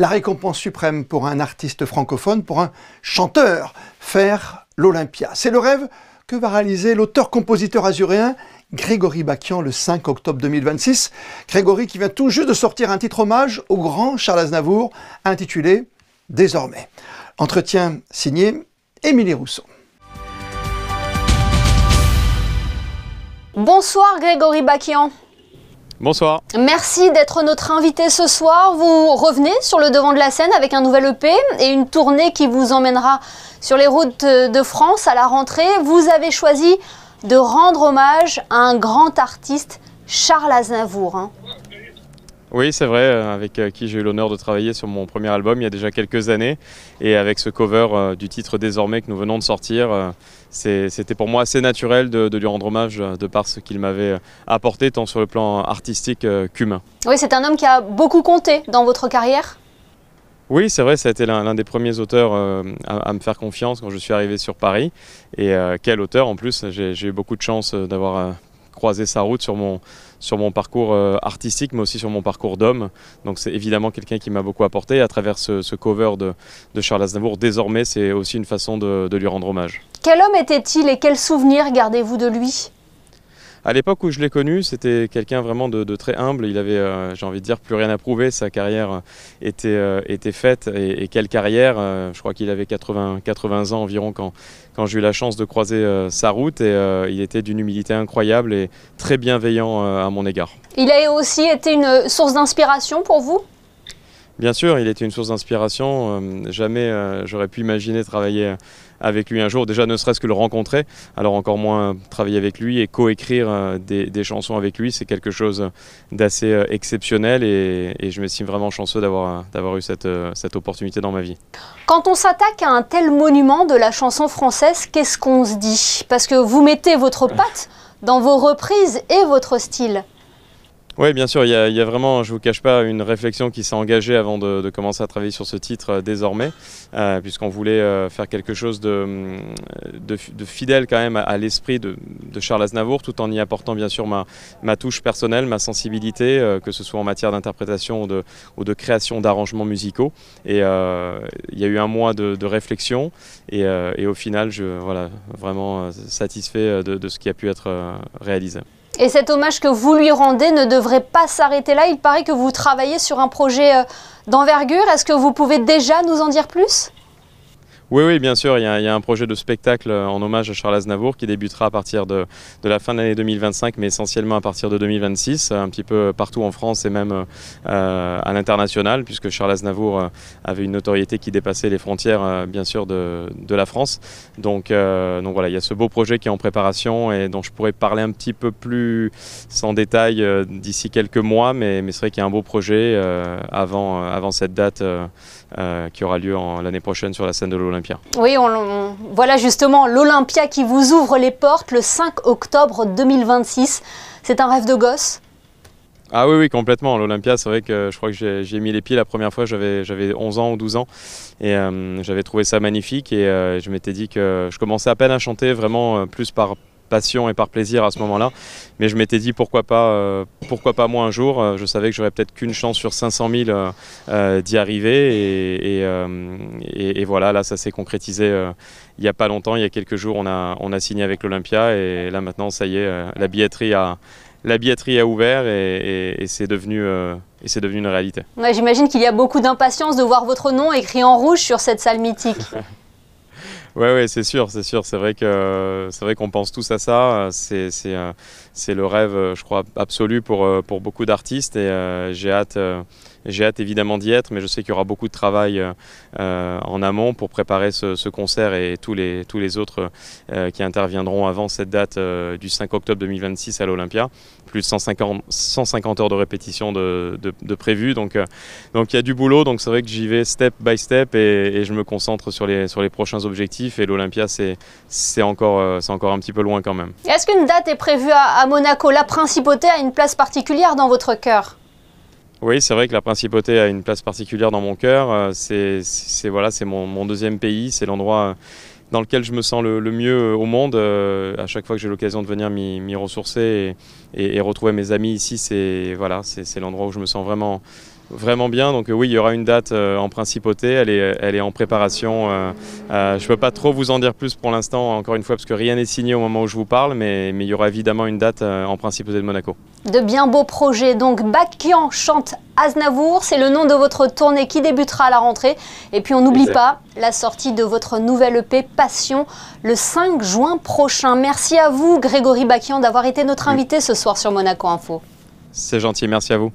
La récompense suprême pour un artiste francophone, pour un chanteur, faire l'Olympia. C'est le rêve que va réaliser l'auteur-compositeur azuréen Grégory Bakian le 5 octobre 2026. Grégory qui vient tout juste de sortir un titre hommage au grand Charles Aznavour intitulé « Désormais ». Entretien signé Émilie Rousseau. Bonsoir Grégory Bakian. Bonsoir. Merci d'être notre invité ce soir. Vous revenez sur le devant de la scène avec un nouvel EP et une tournée qui vous emmènera sur les routes de France à la rentrée. Vous avez choisi de rendre hommage à un grand artiste, Charles Aznavour. Oui, c'est vrai, avec qui j'ai eu l'honneur de travailler sur mon premier album il y a déjà quelques années. Et avec ce cover du titre Désormais que nous venons de sortir, c'était pour moi assez naturel de lui rendre hommage de par ce qu'il m'avait apporté tant sur le plan artistique qu'humain. Oui, c'est un homme qui a beaucoup compté dans votre carrière. Oui, c'est vrai, ça a été l'un des premiers auteurs à me faire confiance quand je suis arrivé sur Paris. Et quel auteur en plus, j'ai eu beaucoup de chance d'avoir croisé sa route sur mon parcours artistique, mais aussi sur mon parcours d'homme. Donc c'est évidemment quelqu'un qui m'a beaucoup apporté. À travers ce cover de Charles Aznavour, désormais, c'est aussi une façon de lui rendre hommage. Quel homme était-il et quels souvenirs gardez-vous de lui ? À l'époque où je l'ai connu, c'était quelqu'un vraiment de très humble. Il avait, j'ai envie de dire, plus rien à prouver. Sa carrière était faite. Et quelle carrière! Je crois qu'il avait 80 ans environ quand j'ai eu la chance de croiser sa route. Et il était d'une humilité incroyable et très bienveillant à mon égard. Il a aussi été une source d'inspiration pour vous ? Bien sûr, il était une source d'inspiration. Jamais j'aurais pu imaginer travailler avec lui un jour, déjà ne serait-ce que le rencontrer, alors encore moins travailler avec lui et coécrire des chansons avec lui, c'est quelque chose d'assez exceptionnel et je m'estime vraiment chanceux d'avoir eu cette opportunité dans ma vie. Quand on s'attaque à un tel monument de la chanson française, qu'est-ce qu'on se dit? Parce que vous mettez votre patte dans vos reprises et votre style. Oui, bien sûr, il y a vraiment, je ne vous cache pas, une réflexion qui s'est engagée avant de commencer à travailler sur ce titre désormais, puisqu'on voulait faire quelque chose de fidèle quand même à l'esprit de Charles Aznavour, tout en y apportant bien sûr ma touche personnelle, ma sensibilité, que ce soit en matière d'interprétation ou de création d'arrangements musicaux. Et il y a eu un mois de réflexion et au final, voilà, vraiment satisfait de ce qui a pu être réalisé. Et cet hommage que vous lui rendez ne devrait pas s'arrêter là. Il paraît que vous travaillez sur un projet d'envergure. Est-ce que vous pouvez déjà nous en dire plus ? Oui, bien sûr, il y a un projet de spectacle en hommage à Charles Aznavour qui débutera à partir de la fin de l'année 2025, mais essentiellement à partir de 2026, un petit peu partout en France et même à l'international, puisque Charles Aznavour avait une notoriété qui dépassait les frontières, bien sûr, de la France. Donc voilà, il y a ce beau projet qui est en préparation et dont je pourrais parler un petit peu plus sans détail d'ici quelques mois, mais c'est vrai qu'il y a un beau projet avant cette date qui aura lieu l'année prochaine sur la scène de l'Olympia. Oui, voilà justement l'Olympia qui vous ouvre les portes le 5 octobre 2026. C'est un rêve de gosse? Ah oui, complètement. L'Olympia, c'est vrai que je crois que j'ai mis les pieds la première fois, j'avais 11 ans ou 12 ans et j'avais trouvé ça magnifique et je m'étais dit que je commençais à peine à chanter, vraiment plus par passion et par plaisir à ce moment-là, mais je m'étais dit pourquoi pas moi un jour. Je savais que j'aurais peut-être qu'une chance sur 500 000 d'y arriver et voilà, là ça s'est concrétisé il n'y a pas longtemps, il y a quelques jours on a signé avec l'Olympia et là maintenant ça y est, la billetterie a ouvert et c'est devenu une réalité. Ouais, j'imagine qu'il y a beaucoup d'impatience de voir votre nom écrit en rouge sur cette salle mythique. Ouais, c'est sûr. C'est vrai qu'on pense tous à ça. C'est le rêve, je crois, absolu pour beaucoup d'artistes et j'ai hâte évidemment d'y être, mais je sais qu'il y aura beaucoup de travail en amont pour préparer ce concert et tous les autres qui interviendront avant cette date du 5 octobre 2026 à l'Olympia. Plus de 150 heures de répétition de prévues, donc il y a du boulot, donc c'est vrai que j'y vais step by step et je me concentre sur les prochains objectifs et l'Olympia c'est encore un petit peu loin quand même. Est-ce qu'une date est prévue à Monaco? La Principauté a une place particulière dans votre cœur? Oui, c'est vrai que la Principauté a une place particulière dans mon cœur. C'est mon deuxième pays, c'est l'endroit dans lequel je me sens le mieux au monde. À chaque fois que j'ai l'occasion de venir m'y ressourcer et retrouver mes amis ici, c'est l'endroit où je me sens vraiment vraiment bien. Donc oui, il y aura une date en principauté, elle est en préparation. Je ne peux pas trop vous en dire plus pour l'instant, encore une fois, parce que rien n'est signé au moment où je vous parle, mais il y aura évidemment une date en principauté de Monaco. De bien beaux projets. Donc Bachian chante Aznavour, c'est le nom de votre tournée qui débutera à la rentrée. Et puis on n'oublie pas la sortie de votre nouvelle EP Passion le 5 juin prochain. Merci à vous Grégory Bachian d'avoir été notre invité ce soir sur Monaco Info. C'est gentil, merci à vous.